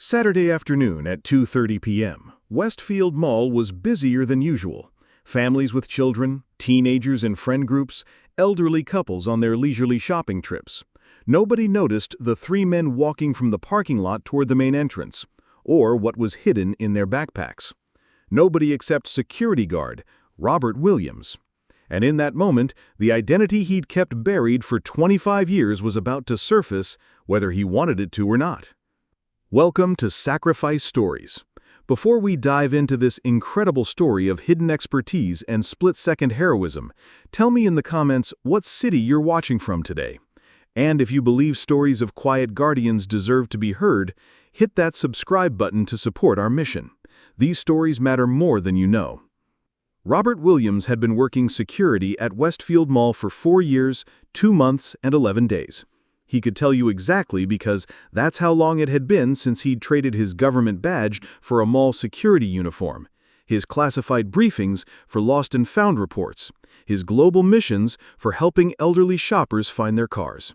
Saturday afternoon at 2:30 p.m., Westfield Mall was busier than usual. Families with children, teenagers in friend groups, elderly couples on their leisurely shopping trips. Nobody noticed the three men walking from the parking lot toward the main entrance, or what was hidden in their backpacks. Nobody except security guard, Robert Williams. And in that moment, the identity he'd kept buried for 25 years was about to surface, whether he wanted it to or not. Welcome to Sacrifice Stories. Before we dive into this incredible story of hidden expertise and split-second heroism, tell me in the comments what city you're watching from today. And if you believe stories of quiet guardians deserve to be heard, hit that subscribe button to support our mission. These stories matter more than you know. Robert Williams had been working security at Westfield Mall for 4 years, 2 months, and 11 days. He could tell you exactly because that's how long it had been since he'd traded his government badge for a mall security uniform, his classified briefings for lost and found reports, his global missions for helping elderly shoppers find their cars.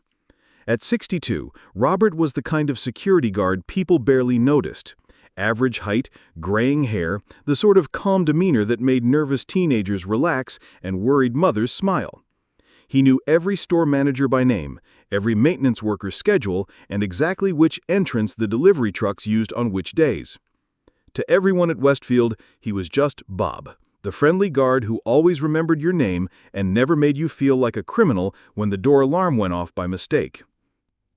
At 62, Robert was the kind of security guard people barely noticed. Average height, graying hair, the sort of calm demeanor that made nervous teenagers relax and worried mothers smile. He knew every store manager by name, every maintenance worker's schedule, and exactly which entrance the delivery trucks used on which days. To everyone at Westfield, he was just Bob, the friendly guard who always remembered your name and never made you feel like a criminal when the door alarm went off by mistake.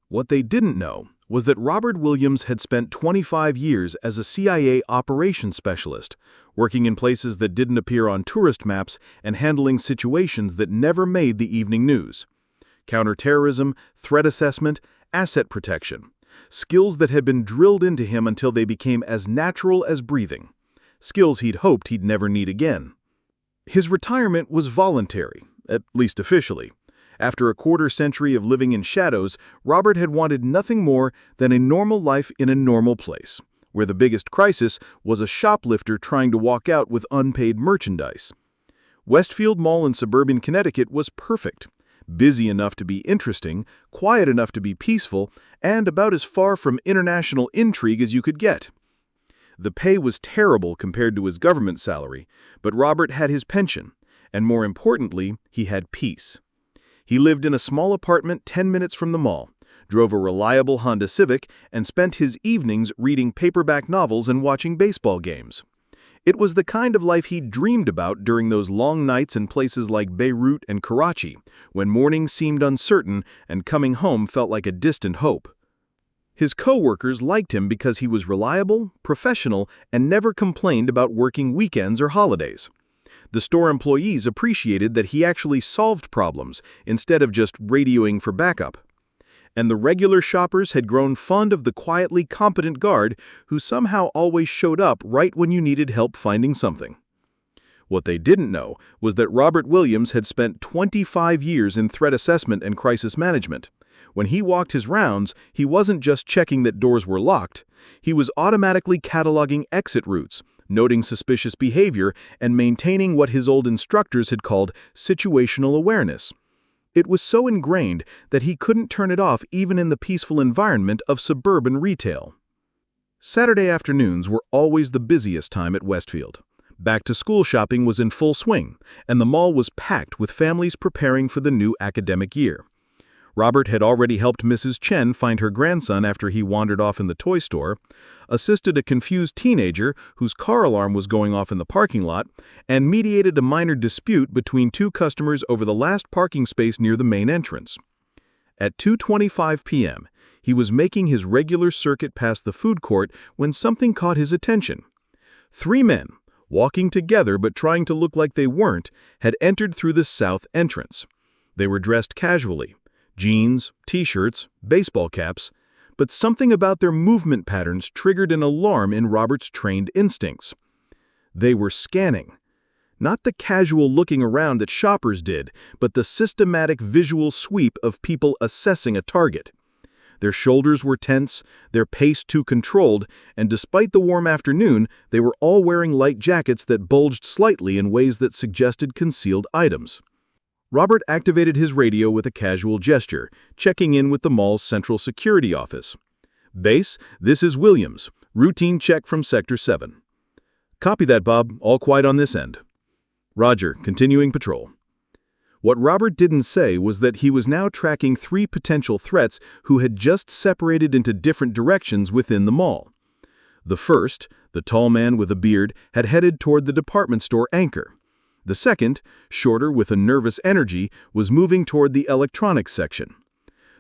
What they didn't know was that Robert Williams had spent 25 years as a CIA operations specialist, working in places that didn't appear on tourist maps and handling situations that never made the evening news. Counterterrorism, threat assessment, asset protection. Skills that had been drilled into him until they became as natural as breathing. Skills he'd hoped he'd never need again. His retirement was voluntary, at least officially. After a quarter-century of living in shadows, Robert had wanted nothing more than a normal life in a normal place, where the biggest crisis was a shoplifter trying to walk out with unpaid merchandise. Westfield Mall in suburban Connecticut was perfect. Busy enough to be interesting, quiet enough to be peaceful, and about as far from international intrigue as you could get. The pay was terrible compared to his government salary, but Robert had his pension, and more importantly, he had peace. He lived in a small apartment 10 minutes from the mall, drove a reliable Honda Civic, and spent his evenings reading paperback novels and watching baseball games. It was the kind of life he dreamed about during those long nights in places like Beirut and Karachi, when mornings seemed uncertain and coming home felt like a distant hope. His co-workers liked him because he was reliable, professional, and never complained about working weekends or holidays. The store employees appreciated that he actually solved problems instead of just radioing for backup. And the regular shoppers had grown fond of the quietly competent guard who somehow always showed up right when you needed help finding something. What they didn't know was that Robert Williams had spent 25 years in threat assessment and crisis management. When he walked his rounds, he wasn't just checking that doors were locked. He was automatically cataloging exit routes, noting suspicious behavior, and maintaining what his old instructors had called situational awareness. It was so ingrained that he couldn't turn it off even in the peaceful environment of suburban retail. Saturday afternoons were always the busiest time at Westfield. Back-to-school shopping was in full swing, and the mall was packed with families preparing for the new academic year. Robert had already helped Mrs. Chen find her grandson after he wandered off in the toy store, assisted a confused teenager whose car alarm was going off in the parking lot, and mediated a minor dispute between two customers over the last parking space near the main entrance. At 2:25 p.m., he was making his regular circuit past the food court when something caught his attention. 3 men, walking together but trying to look like they weren't, had entered through the south entrance. They were dressed casually. Jeans, t-shirts, baseball caps, but something about their movement patterns triggered an alarm in Robert's trained instincts. They were scanning. Not the casual looking around that shoppers did, but the systematic visual sweep of people assessing a target. Their shoulders were tense, their pace too controlled, and despite the warm afternoon, they were all wearing light jackets that bulged slightly in ways that suggested concealed items. Robert activated his radio with a casual gesture, checking in with the mall's central security office. Base, this is Williams. Routine check from Sector 7. Copy that, Bob. All quiet on this end. Roger, continuing patrol. What Robert didn't say was that he was now tracking 3 potential threats who had just separated into different directions within the mall. The first, the tall man with a beard, had headed toward the department store Anchor. The second, shorter with a nervous energy, was moving toward the electronics section.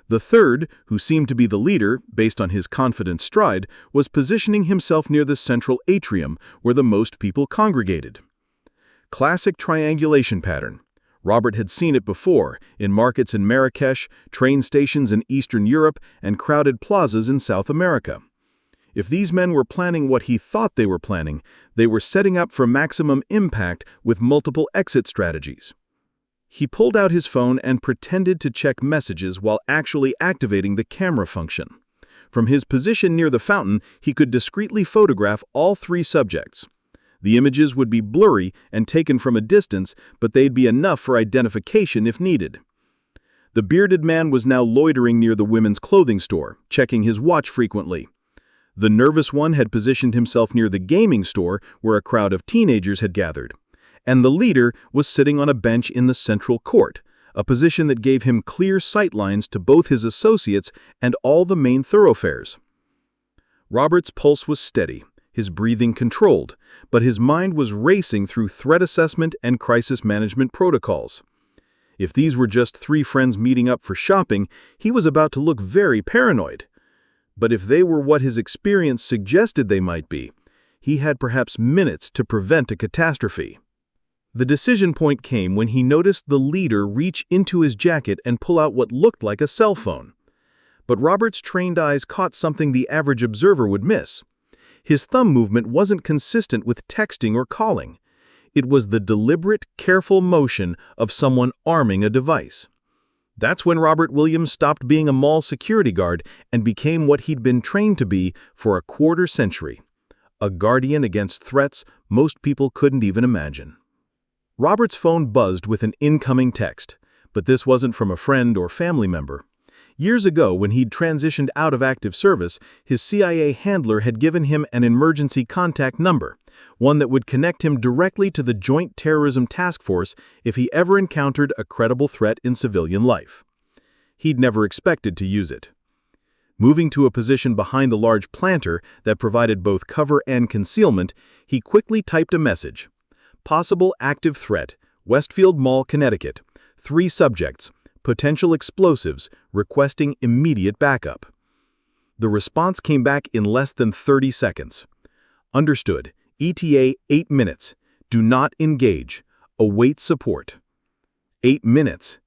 The third, who seemed to be the leader, based on his confident stride, was positioning himself near the central atrium where the most people congregated. Classic triangulation pattern. Robert had seen it before, in markets in Marrakesh, train stations in Eastern Europe, and crowded plazas in South America. If these men were planning what he thought they were planning, they were setting up for maximum impact with multiple exit strategies. He pulled out his phone and pretended to check messages while actually activating the camera function. From his position near the fountain, he could discreetly photograph all 3 subjects. The images would be blurry and taken from a distance, but they'd be enough for identification if needed. The bearded man was now loitering near the women's clothing store, checking his watch frequently. The nervous one had positioned himself near the gaming store where a crowd of teenagers had gathered. And the leader was sitting on a bench in the central court, a position that gave him clear sightlines to both his associates and all the main thoroughfares. Robert's pulse was steady, his breathing controlled, but his mind was racing through threat assessment and crisis management protocols. If these were just 3 friends meeting up for shopping, he was about to look very paranoid. But if they were what his experience suggested they might be, he had perhaps minutes to prevent a catastrophe. The decision point came when he noticed the leader reach into his jacket and pull out what looked like a cell phone. But Robert's trained eyes caught something the average observer would miss. His thumb movement wasn't consistent with texting or calling. It was the deliberate, careful motion of someone arming a device. That's when Robert Williams stopped being a mall security guard and became what he'd been trained to be for a quarter century, a guardian against threats most people couldn't even imagine. Robert's phone buzzed with an incoming text, but this wasn't from a friend or family member. Years ago, when he'd transitioned out of active service, his CIA handler had given him an emergency contact number, one that would connect him directly to the Joint Terrorism Task Force if he ever encountered a credible threat in civilian life. He'd never expected to use it. Moving to a position behind the large planter that provided both cover and concealment, he quickly typed a message. Possible active threat, Westfield Mall, Connecticut. 3 subjects. Potential explosives, requesting immediate backup. The response came back in less than 30 seconds. Understood. ETA 8 minutes. Do not engage. Await support. 8 minutes.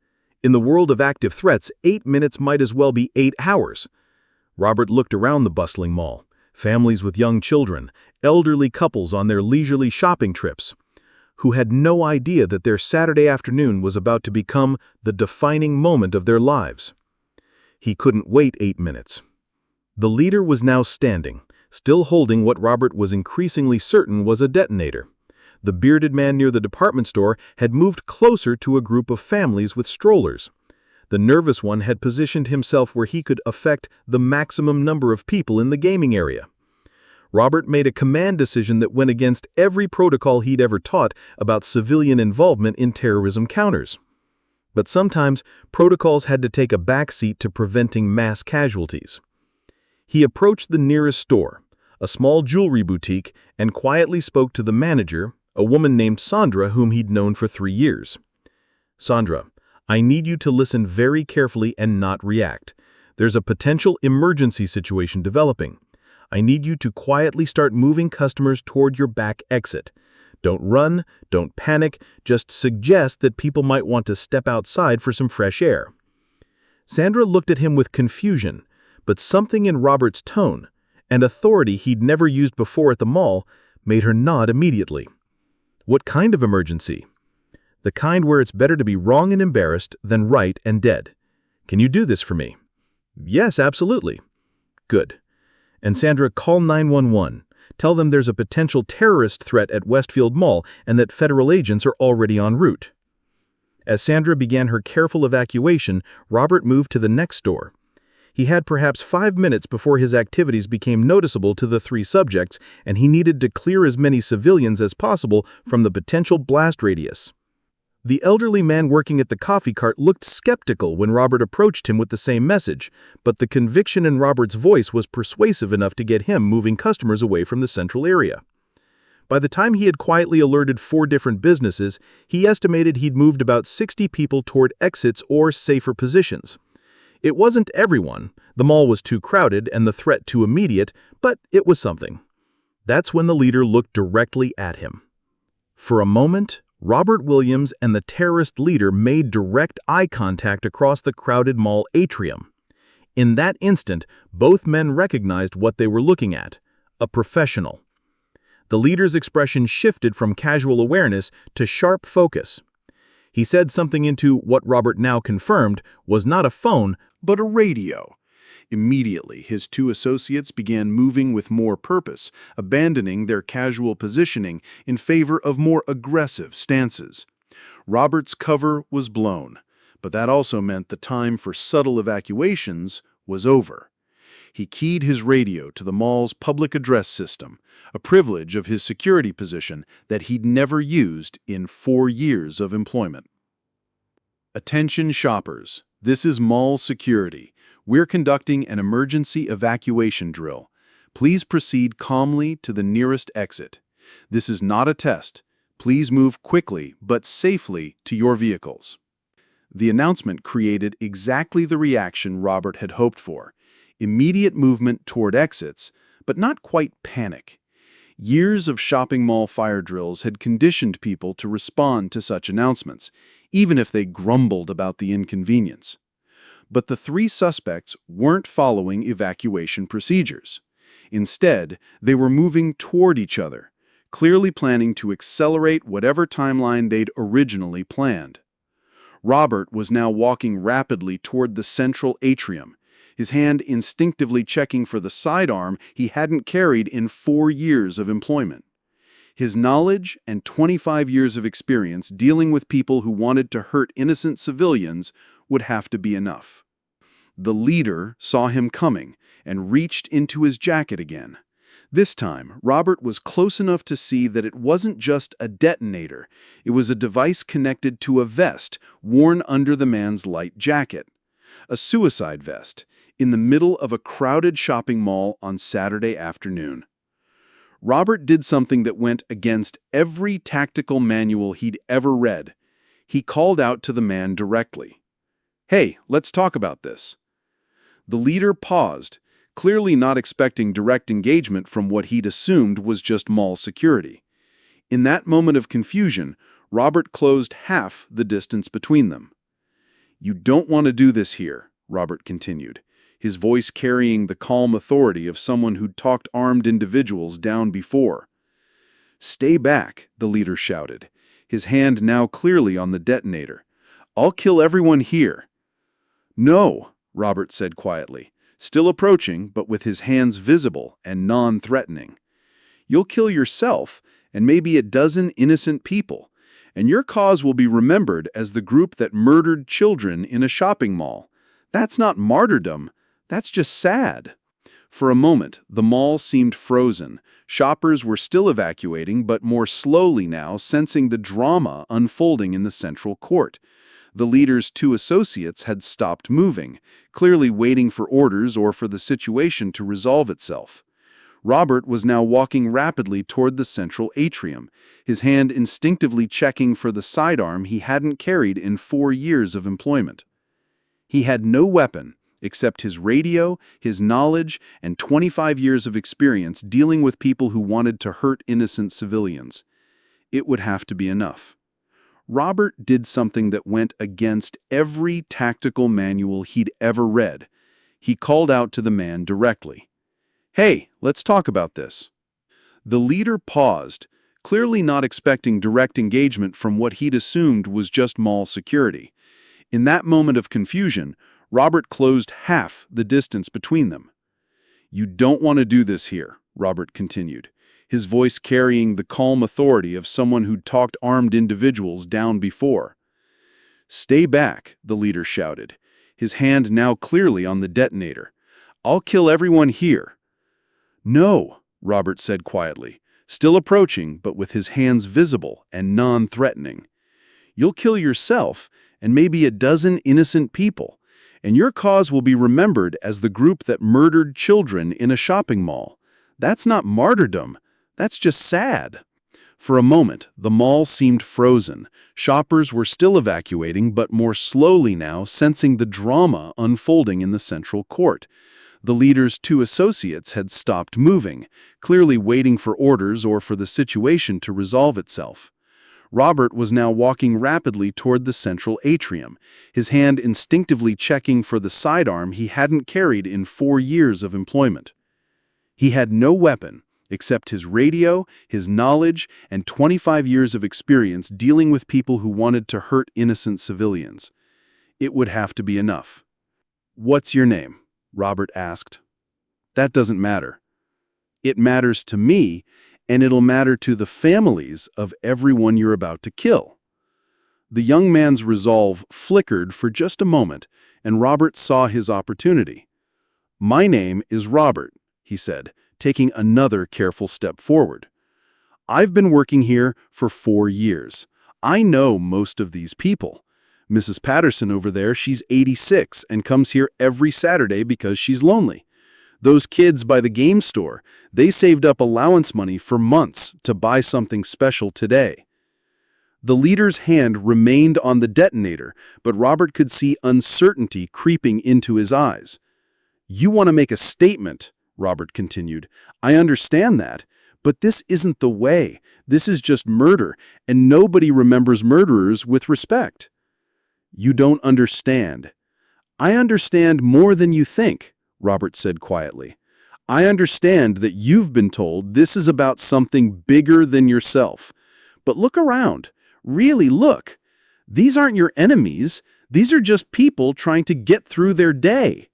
In the world of active threats, 8 minutes might as well be 8 hours. Robert looked around the bustling mall. Families with young children, elderly couples on their leisurely shopping trips, who had no idea that their Saturday afternoon was about to become the defining moment of their lives. He couldn't wait 8 minutes. The leader was now standing, still holding what Robert was increasingly certain was a detonator. The bearded man near the department store had moved closer to a group of families with strollers. The nervous one had positioned himself where he could affect the maximum number of people in the gaming area. Robert made a command decision that went against every protocol he'd ever taught about civilian involvement in terrorism counters. But sometimes, protocols had to take a backseat to preventing mass casualties. He approached the nearest store, a small jewelry boutique, and quietly spoke to the manager, a woman named Sandra whom he'd known for 3 years. Sandra, I need you to listen very carefully and not react. There's a potential emergency situation developing. I need you to quietly start moving customers toward your back exit. Don't run, don't panic, just suggest that people might want to step outside for some fresh air. Sandra looked at him with confusion, but something in Robert's tone, and authority he'd never used before at the mall, made her nod immediately. What kind of emergency? The kind where it's better to be wrong and embarrassed than right and dead. Can you do this for me? Yes, absolutely. Good. And Sandra, call 911. Tell them there's a potential terrorist threat at Westfield Mall and that federal agents are already en route. As Sandra began her careful evacuation, Robert moved to the next store. He had perhaps 5 minutes before his activities became noticeable to the 3 subjects, and he needed to clear as many civilians as possible from the potential blast radius. The elderly man working at the coffee cart looked skeptical when Robert approached him with the same message, but the conviction in Robert's voice was persuasive enough to get him moving customers away from the central area. By the time he had quietly alerted 4 different businesses, he estimated he'd moved about 60 people toward exits or safer positions. It wasn't everyone, the mall was too crowded and the threat too immediate, but it was something. That's when the leader looked directly at him. For a moment, Robert Williams and the terrorist leader made direct eye contact across the crowded mall atrium. In that instant, both men recognized what they were looking at: a professional. The leader's expression shifted from casual awareness to sharp focus. He said something into what Robert now confirmed was not a phone, but a radio. Immediately, his 2 associates began moving with more purpose, abandoning their casual positioning in favor of more aggressive stances. Robert's cover was blown, but that also meant the time for subtle evacuations was over. He keyed his radio to the mall's public address system, a privilege of his security position that he'd never used in 4 years of employment. Attention shoppers, this is mall security. We're conducting an emergency evacuation drill. Please proceed calmly to the nearest exit. This is not a test. Please move quickly but safely to your vehicles. The announcement created exactly the reaction Robert had hoped for: immediate movement toward exits, but not quite panic. Years of shopping mall fire drills had conditioned people to respond to such announcements, even if they grumbled about the inconvenience. But the 3 suspects weren't following evacuation procedures. Instead, they were moving toward each other, clearly planning to accelerate whatever timeline they'd originally planned. Robert was now walking rapidly toward the central atrium, his hand instinctively checking for the sidearm he hadn't carried in 4 years of employment. His knowledge and 25 years of experience dealing with people who wanted to hurt innocent civilians would have to be enough. The leader saw him coming and reached into his jacket again. This time, Robert was close enough to see that it wasn't just a detonator. It was a device connected to a vest worn under the man's light jacket. A suicide vest, in the middle of a crowded shopping mall on Saturday afternoon. Robert did something that went against every tactical manual he'd ever read. He called out to the man directly. "Hey, let's talk about this." The leader paused, clearly not expecting direct engagement from what he'd assumed was just mall security. In that moment of confusion, Robert closed half the distance between them. "You don't want to do this here," Robert continued, his voice carrying the calm authority of someone who'd talked armed individuals down before. "Stay back," the leader shouted, his hand now clearly on the detonator. "I'll kill everyone here." "No," Robert said quietly, still approaching but with his hands visible and non-threatening. "You'll kill yourself and maybe a dozen innocent people, and your cause will be remembered as the group that murdered children in a shopping mall. That's not martyrdom, that's just sad." For a moment, the mall seemed frozen. Shoppers were still evacuating, but more slowly now, sensing the drama unfolding in the central court. The leader's 2 associates had stopped moving, clearly waiting for orders or for the situation to resolve itself. Robert was now walking rapidly toward the central atrium, his hand instinctively checking for the sidearm he hadn't carried in 4 years of employment. He had no weapon, except his radio, his knowledge, and 25 years of experience dealing with people who wanted to hurt innocent civilians. It would have to be enough. Robert did something that went against every tactical manual he'd ever read. He called out to the man directly. "Hey, let's talk about this." The leader paused, clearly not expecting direct engagement from what he'd assumed was just mall security. In that moment of confusion, Robert closed half the distance between them. "You don't want to do this here," Robert continued, his voice carrying the calm authority of someone who'd talked armed individuals down before. "Stay back," the leader shouted, his hand now clearly on the detonator. "I'll kill everyone here." "No," Robert said quietly, still approaching but with his hands visible and non-threatening. "You'll kill yourself and maybe a dozen innocent people, and your cause will be remembered as the group that murdered children in a shopping mall. That's not martyrdom, that's just sad." For a moment, the mall seemed frozen. Shoppers were still evacuating, but more slowly now, sensing the drama unfolding in the central court. The leader's two associates had stopped moving, clearly waiting for orders or for the situation to resolve itself. Robert was now walking rapidly toward the central atrium, his hand instinctively checking for the sidearm he hadn't carried in 4 years of employment. He had no weapon, except his radio, his knowledge, and 25 years of experience dealing with people who wanted to hurt innocent civilians. It would have to be enough. "What's your name?" Robert asked. "That doesn't matter. It matters to me, and it'll matter to the families of everyone you're about to kill." The young man's resolve flickered for just a moment, and Robert saw his opportunity. "My name is Robert," he said, taking another careful step forward. "I've been working here for 4 years. I know most of these people. Mrs. Patterson over there, she's 86 and comes here every Saturday because she's lonely. Those kids by the game store, they saved up allowance money for months to buy something special today." The leader's hand remained on the detonator, but Robert could see uncertainty creeping into his eyes. "You want to make a statement," Robert continued. "I understand that, but this isn't the way. This is just murder, and nobody remembers murderers with respect." "You don't understand." "I understand more than you think," Robert said quietly. "I understand that you've been told this is about something bigger than yourself. But look around. Really look. These aren't your enemies. These are just people trying to get through their day."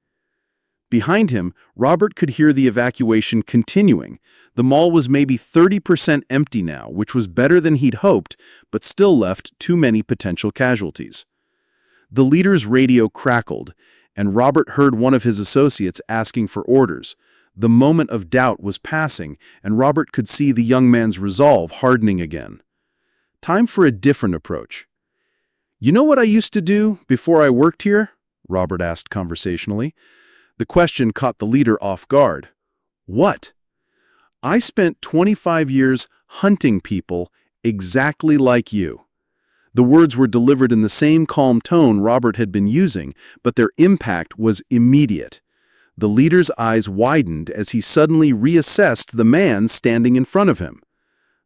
Behind him, Robert could hear the evacuation continuing. The mall was maybe 30% empty now, which was better than he'd hoped, but still left too many potential casualties. The leader's radio crackled, and Robert heard one of his associates asking for orders. The moment of doubt was passing, and Robert could see the young man's resolve hardening again. Time for a different approach. "You know what I used to do before I worked here?" Robert asked conversationally. The question caught the leader off guard. "What?" "I spent 25 years hunting people exactly like you." The words were delivered in the same calm tone Robert had been using, but their impact was immediate. The leader's eyes widened as he suddenly reassessed the man standing in front of him.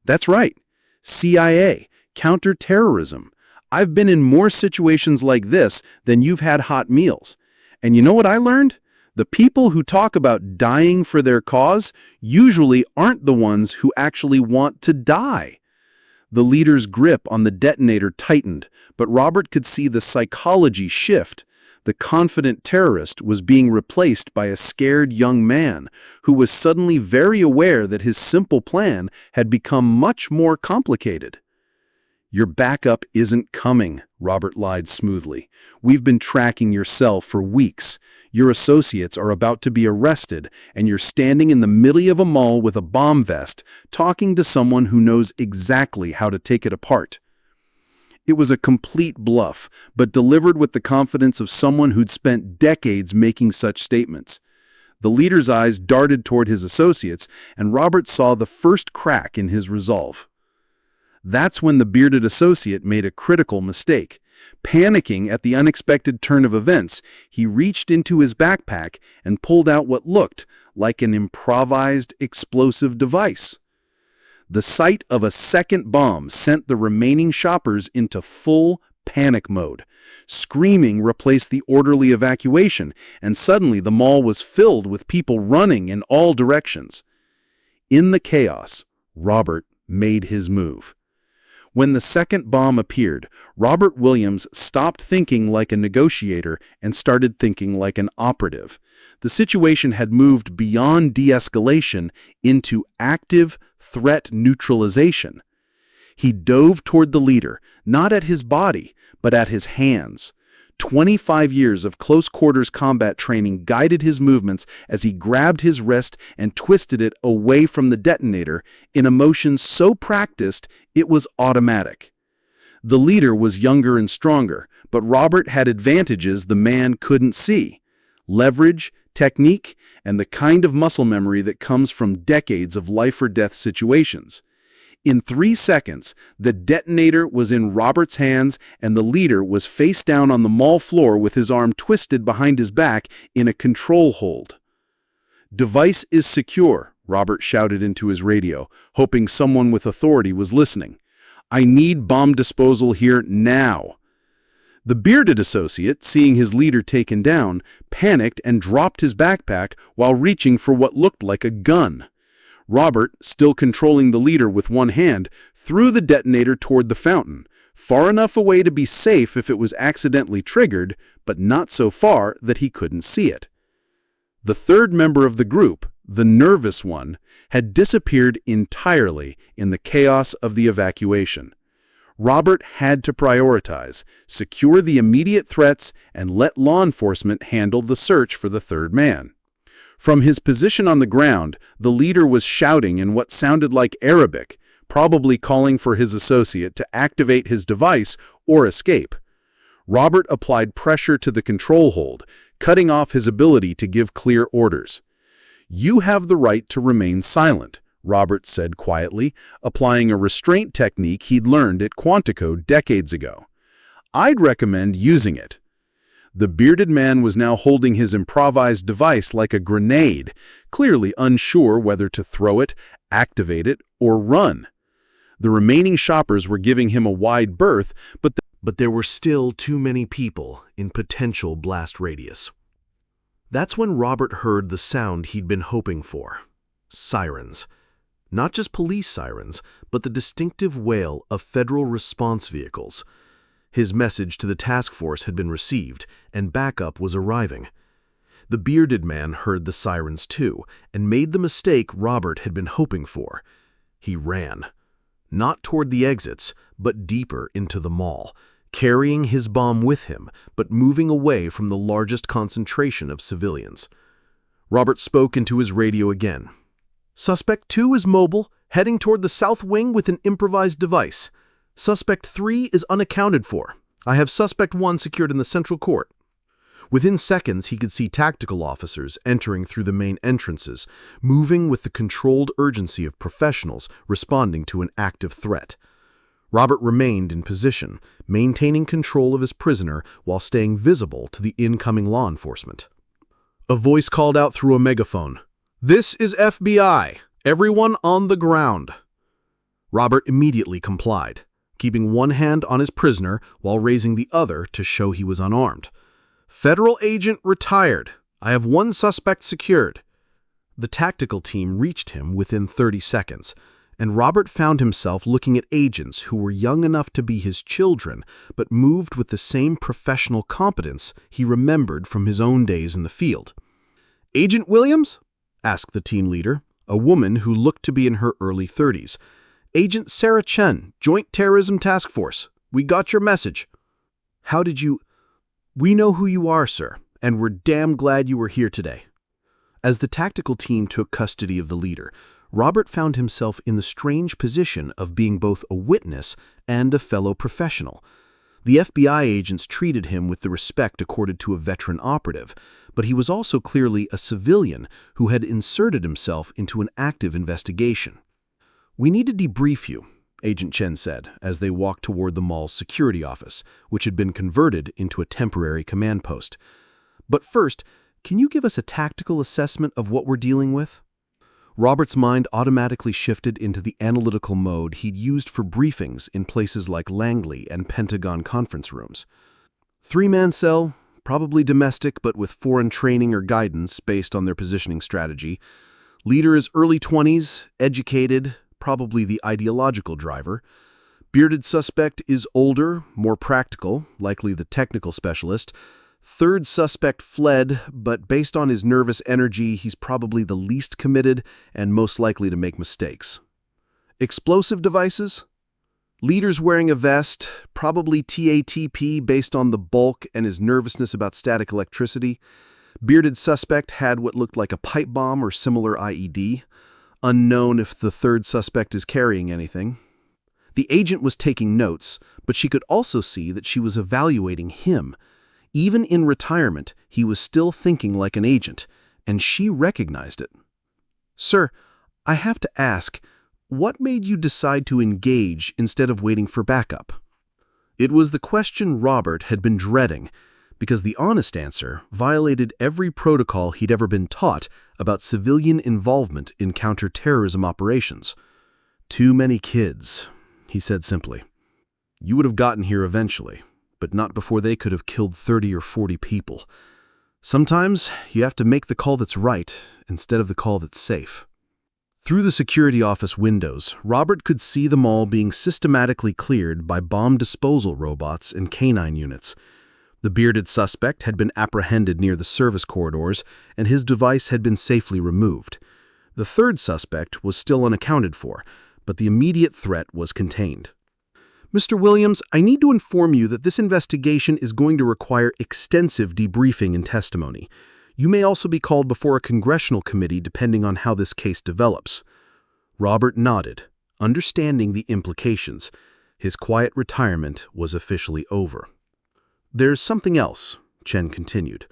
"That's right. CIA, counter-terrorism. I've been in more situations like this than you've had hot meals. And you know what I learned? The people who talk about dying for their cause usually aren't the ones who actually want to die." The leader's grip on the detonator tightened, but Robert could see the psychology shift. The confident terrorist was being replaced by a scared young man who was suddenly very aware that his simple plan had become much more complicated. "Your backup isn't coming," Robert lied smoothly. "We've been tracking your cell for weeks. Your associates are about to be arrested, and you're standing in the middle of a mall with a bomb vest, talking to someone who knows exactly how to take it apart." It was a complete bluff, but delivered with the confidence of someone who'd spent decades making such statements. The leader's eyes darted toward his associates, and Robert saw the first crack in his resolve. That's when the bearded associate made a critical mistake. Panicking at the unexpected turn of events, he reached into his backpack and pulled out what looked like an improvised explosive device. The sight of a second bomb sent the remaining shoppers into full panic mode. Screaming replaced the orderly evacuation, and suddenly the mall was filled with people running in all directions. In the chaos, Robert made his move. When the second bomb appeared, Robert Williams stopped thinking like a negotiator and started thinking like an operative. The situation had moved beyond de-escalation into active threat neutralization. He dove toward the leader, not at his body, but at his hands. 25 years of close-quarters combat training guided his movements as he grabbed his wrist and twisted it away from the detonator in a motion so practiced it was automatic. The leader was younger and stronger, but Robert had advantages the man couldn't see: leverage, technique, and the kind of muscle memory that comes from decades of life-or-death situations. In 3 seconds, the detonator was in Robert's hands and the leader was face down on the mall floor with his arm twisted behind his back in a control hold. "Device is secure," Robert shouted into his radio, hoping someone with authority was listening. "I need bomb disposal here now." The bearded associate, seeing his leader taken down, panicked and dropped his backpack while reaching for what looked like a gun. Robert, still controlling the leader with one hand, threw the detonator toward the fountain, far enough away to be safe if it was accidentally triggered, but not so far that he couldn't see it. The third member of the group, the nervous one, had disappeared entirely in the chaos of the evacuation. Robert had to prioritize, secure the immediate threats, and let law enforcement handle the search for the third man. From his position on the ground, the leader was shouting in what sounded like Arabic, probably calling for his associate to activate his device or escape. Robert applied pressure to the control hold, cutting off his ability to give clear orders. "You have the right to remain silent," Robert said quietly, applying a restraint technique he'd learned at Quantico decades ago. "I'd recommend using it." The bearded man was now holding his improvised device like a grenade, clearly unsure whether to throw it, activate it, or run. The remaining shoppers were giving him a wide berth, but there were still too many people in potential blast radius. That's when Robert heard the sound he'd been hoping for: sirens. Not just police sirens, but the distinctive wail of federal response vehicles. His message to the task force had been received, and backup was arriving. The bearded man heard the sirens too, and made the mistake Robert had been hoping for. He ran. Not toward the exits, but deeper into the mall, carrying his bomb with him, but moving away from the largest concentration of civilians. Robert spoke into his radio again. "Suspect 2 is mobile, heading toward the south wing with an improvised device. Suspect 3 is unaccounted for. I have Suspect 1 secured in the central court." Within seconds, he could see tactical officers entering through the main entrances, moving with the controlled urgency of professionals responding to an active threat. Robert remained in position, maintaining control of his prisoner while staying visible to the incoming law enforcement. A voice called out through a megaphone, "This is FBI. Everyone on the ground." Robert immediately complied, keeping one hand on his prisoner while raising the other to show he was unarmed. "Federal agent retired. I have 1 suspect secured." The tactical team reached him within 30 seconds, and Robert found himself looking at agents who were young enough to be his children, but moved with the same professional competence he remembered from his own days in the field. "Agent Williams?" asked the team leader, a woman who looked to be in her early 30s. "Agent Sarah Chen, Joint Terrorism Task Force. We got your message." "How did you—" "We know who you are, sir, and we're damn glad you were here today." As the tactical team took custody of the leader, Robert found himself in the strange position of being both a witness and a fellow professional. The FBI agents treated him with the respect accorded to a veteran operative, but he was also clearly a civilian who had inserted himself into an active investigation. "We need to debrief you," Agent Chen said as they walked toward the mall's security office, which had been converted into a temporary command post. "But first, can you give us a tactical assessment of what we're dealing with?" Robert's mind automatically shifted into the analytical mode he'd used for briefings in places like Langley and Pentagon conference rooms. 3-man cell, probably domestic but with foreign training or guidance based on their positioning strategy. Leader is early 20s, educated, probably the ideological driver. Bearded suspect is older, more practical, likely the technical specialist. Third suspect fled, but based on his nervous energy, he's probably the least committed and most likely to make mistakes. Explosive devices? Leader's wearing a vest, probably TATP based on the bulk and his nervousness about static electricity. Bearded suspect had what looked like a pipe bomb or similar IED. Unknown if the third suspect is carrying anything. The agent was taking notes, but she could also see that she was evaluating him. Even in retirement, he was still thinking like an agent, and she recognized it. "Sir, I have to ask, what made you decide to engage instead of waiting for backup?" It was the question Robert had been dreading, because the honest answer violated every protocol he'd ever been taught about civilian involvement in counter-terrorism operations. "Too many kids," he said simply. "You would have gotten here eventually, but not before they could have killed 30 or 40 people. Sometimes you have to make the call that's right instead of the call that's safe." Through the security office windows, Robert could see the mall being systematically cleared by bomb disposal robots and canine units. The bearded suspect had been apprehended near the service corridors, and his device had been safely removed. The third suspect was still unaccounted for, but the immediate threat was contained. "Mr. Williams, I need to inform you that this investigation is going to require extensive debriefing and testimony. You may also be called before a congressional committee depending on how this case develops." Robert nodded, understanding the implications. His quiet retirement was officially over. "There's something else," Chen continued.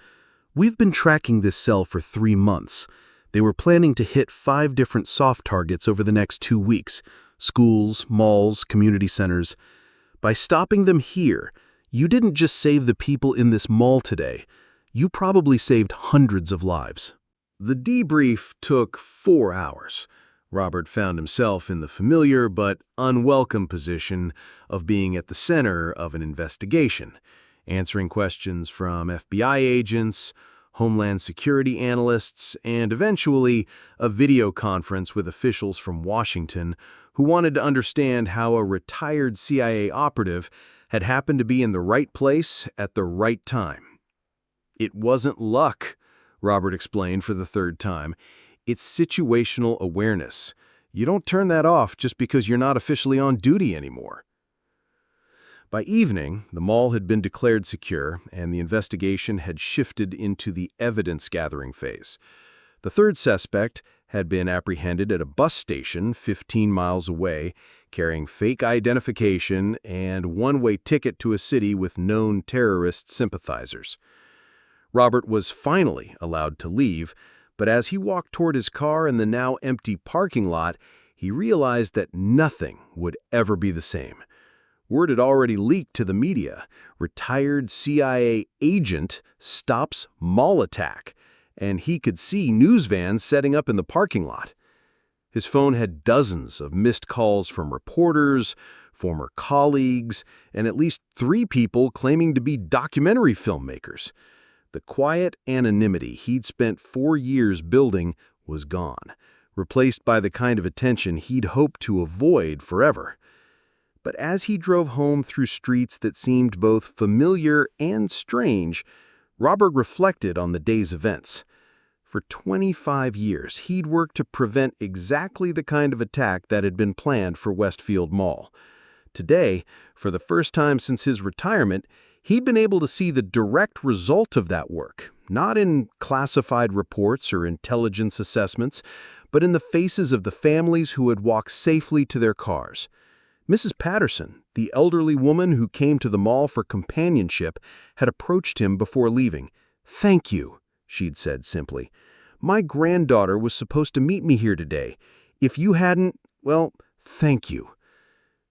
"We've been tracking this cell for 3 months. They were planning to hit 5 different soft targets over the next 2 weeks: schools, malls, community centers. By stopping them here, you didn't just save the people in this mall today. You probably saved hundreds of lives." The debrief took 4 hours. Robert found himself in the familiar but unwelcome position of being at the center of an investigation, answering questions from FBI agents, Homeland Security analysts, and eventually a video conference with officials from Washington who wanted to understand how a retired CIA operative had happened to be in the right place at the right time. "It wasn't luck," Robert explained for the 3rd time. "It's situational awareness. You don't turn that off just because you're not officially on duty anymore." By evening, the mall had been declared secure, and the investigation had shifted into the evidence-gathering phase. The third suspect had been apprehended at a bus station 15 miles away, carrying fake identification and one-way ticket to a city with known terrorist sympathizers. Robert was finally allowed to leave, but as he walked toward his car in the now empty parking lot, he realized that nothing would ever be the same. Word had already leaked to the media. Retired CIA agent stops mall attack, and he could see news vans setting up in the parking lot. His phone had dozens of missed calls from reporters, former colleagues, and at least 3 people claiming to be documentary filmmakers. The quiet anonymity he'd spent 4 years building was gone, replaced by the kind of attention he'd hoped to avoid forever. But as he drove home through streets that seemed both familiar and strange, Robert reflected on the day's events. For 25 years, he'd worked to prevent exactly the kind of attack that had been planned for Westfield Mall. Today, for the first time since his retirement, he'd been able to see the direct result of that work, not in classified reports or intelligence assessments, but in the faces of the families who had walked safely to their cars. Mrs. Patterson, the elderly woman who came to the mall for companionship, had approached him before leaving. "Thank you," she'd said simply. "My granddaughter was supposed to meet me here today. If you hadn't, well, thank you."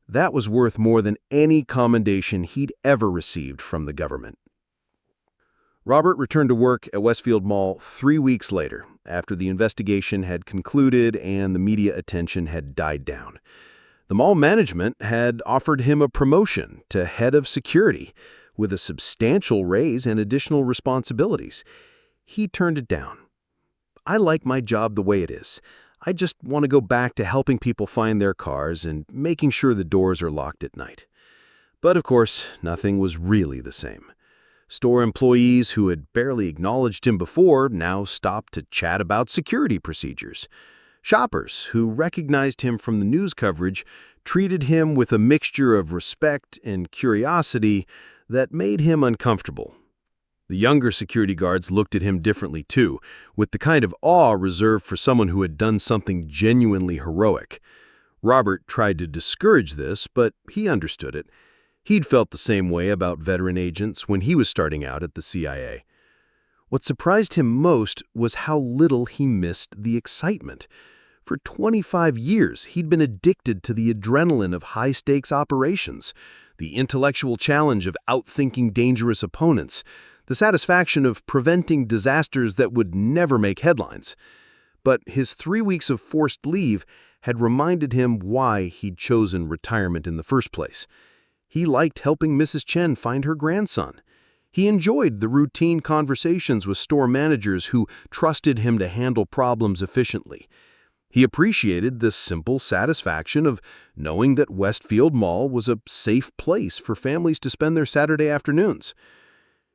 That was worth more than any commendation he'd ever received from the government. Robert returned to work at Westfield Mall 3 weeks later, after the investigation had concluded and the media attention had died down. The mall management had offered him a promotion to head of security, with a substantial raise and additional responsibilities. He turned it down. "I like my job the way it is. I just want to go back to helping people find their cars and making sure the doors are locked at night." But of course, nothing was really the same. Store employees who had barely acknowledged him before now stopped to chat about security procedures. Shoppers, who recognized him from the news coverage, treated him with a mixture of respect and curiosity that made him uncomfortable. The younger security guards looked at him differently too, with the kind of awe reserved for someone who had done something genuinely heroic. Robert tried to discourage this, but he understood it. He'd felt the same way about veteran agents when he was starting out at the CIA. What surprised him most was how little he missed the excitement. For 25 years, he'd been addicted to the adrenaline of high-stakes operations, the intellectual challenge of outthinking dangerous opponents, the satisfaction of preventing disasters that would never make headlines. But his 3 weeks of forced leave had reminded him why he'd chosen retirement in the first place. He liked helping Mrs. Chen find her grandson. He enjoyed the routine conversations with store managers who trusted him to handle problems efficiently. He appreciated the simple satisfaction of knowing that Westfield Mall was a safe place for families to spend their Saturday afternoons.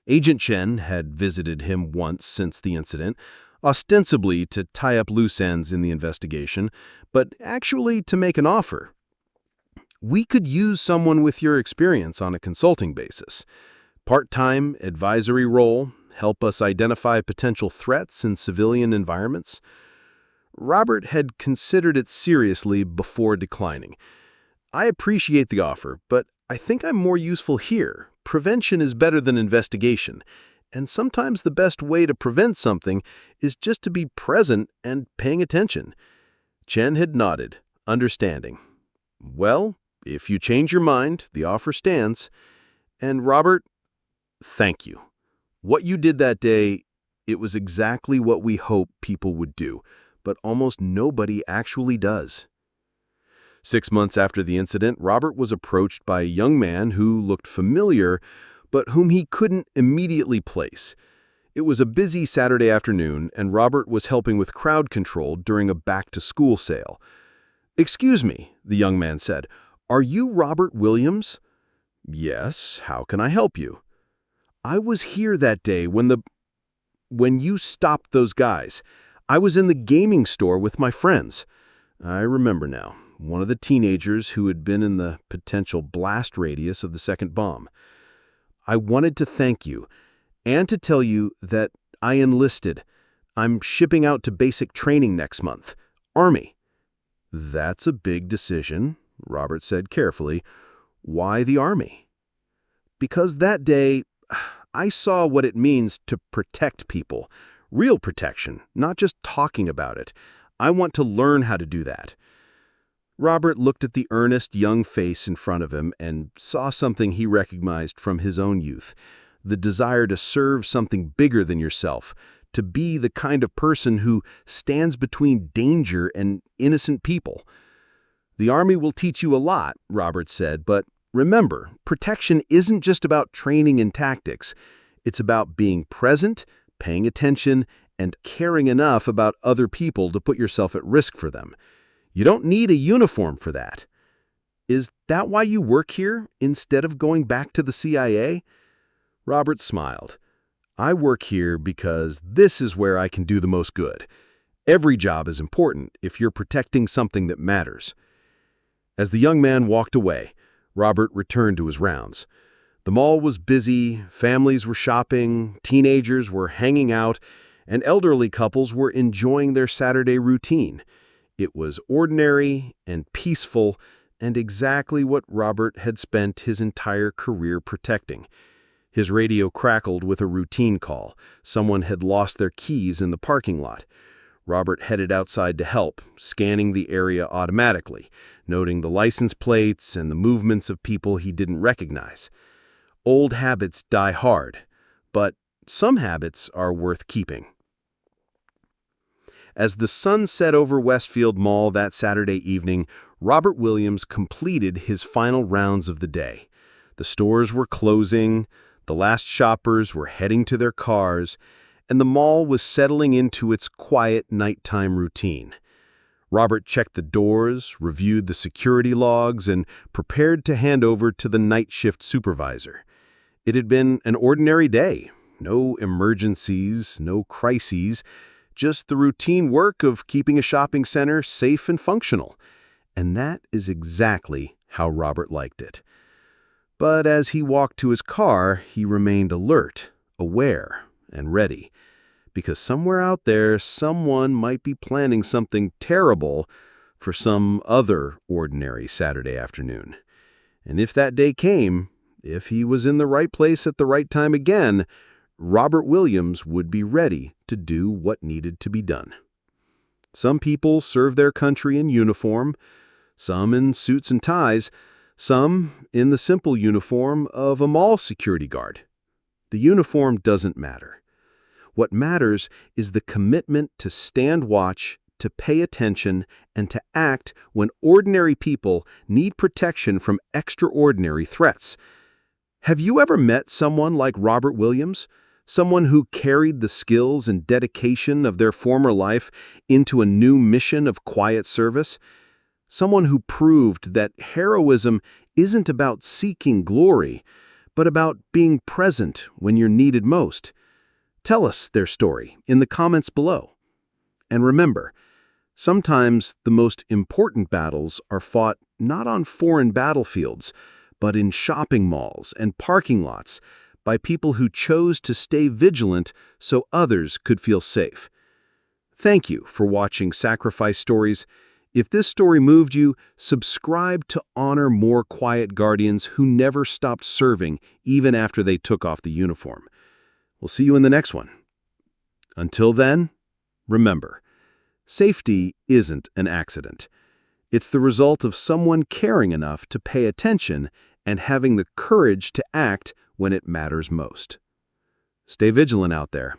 Agent Chen had visited him once since the incident, ostensibly to tie up loose ends in the investigation, but actually to make an offer. "We could use someone with your experience on a consulting basis. Part-time advisory role, help us identify potential threats in civilian environments." Robert had considered it seriously before declining. "I appreciate the offer, but I think I'm more useful here. Prevention is better than investigation, and sometimes the best way to prevent something is just to be present and paying attention." Chen had nodded, understanding. "Well, if you change your mind, the offer stands. And Robert, thank you. What you did that day, it was exactly what we hoped people would do, but almost nobody actually does." 6 months after the incident, Robert was approached by a young man who looked familiar, but whom he couldn't immediately place. It was a busy Saturday afternoon, and Robert was helping with crowd control during a back-to-school sale. "Excuse me," the young man said, "are you Robert Williams?" "Yes, how can I help you?" "I was here that day when you stopped those guys. I was in the gaming store with my friends." "I remember now. One of the teenagers who had been in the potential blast radius of the second bomb. I wanted to thank you and to tell you that I enlisted. I'm shipping out to basic training next month. Army." "That's a big decision," Robert said carefully. "Why the Army?" "Because that day, I saw what it means to protect people. Real protection, not just talking about it. I want to learn how to do that." Robert looked at the earnest young face in front of him and saw something he recognized from his own youth, the desire to serve something bigger than yourself, to be the kind of person who stands between danger and innocent people. "The Army will teach you a lot," Robert said, "but remember, protection isn't just about training and tactics. It's about being present, paying attention, and caring enough about other people to put yourself at risk for them. You don't need a uniform for that." "Is that why you work here, instead of going back to the CIA?" Robert smiled. "I work here because this is where I can do the most good. Every job is important if you're protecting something that matters." As the young man walked away, Robert returned to his rounds. The mall was busy, families were shopping, teenagers were hanging out, and elderly couples were enjoying their Saturday routine. It was ordinary and peaceful, and exactly what Robert had spent his entire career protecting. His radio crackled with a routine call. Someone had lost their keys in the parking lot. Robert headed outside to help, scanning the area automatically, noting the license plates and the movements of people he didn't recognize. Old habits die hard, but some habits are worth keeping. As the sun set over Westfield Mall that Saturday evening, Robert Williams completed his final rounds of the day. The stores were closing, the last shoppers were heading to their cars, and the mall was settling into its quiet nighttime routine. Robert checked the doors, reviewed the security logs, and prepared to hand over to the night shift supervisor. It had been an ordinary day. No emergencies, no crises, just the routine work of keeping a shopping center safe and functional. And that is exactly how Robert liked it. But as he walked to his car, he remained alert, aware, and ready. Because somewhere out there, someone might be planning something terrible for some other ordinary Saturday afternoon. And if that day came, if he was in the right place at the right time again, Robert Williams would be ready to do what needed to be done. Some people serve their country in uniform, some in suits and ties, some in the simple uniform of a mall security guard. The uniform doesn't matter. What matters is the commitment to stand watch, to pay attention, and to act when ordinary people need protection from extraordinary threats. Have you ever met someone like Robert Williams? Someone who carried the skills and dedication of their former life into a new mission of quiet service? Someone who proved that heroism isn't about seeking glory, but about being present when you're needed most. Tell us their story in the comments below. And remember, sometimes the most important battles are fought not on foreign battlefields, but in shopping malls and parking lots by people who chose to stay vigilant so others could feel safe. Thank you for watching Sacrifice Stories. If this story moved you, subscribe to honor more quiet guardians who never stopped serving even after they took off the uniform. We'll see you in the next one. Until then, remember, safety isn't an accident. It's the result of someone caring enough to pay attention and having the courage to act when it matters most. Stay vigilant out there.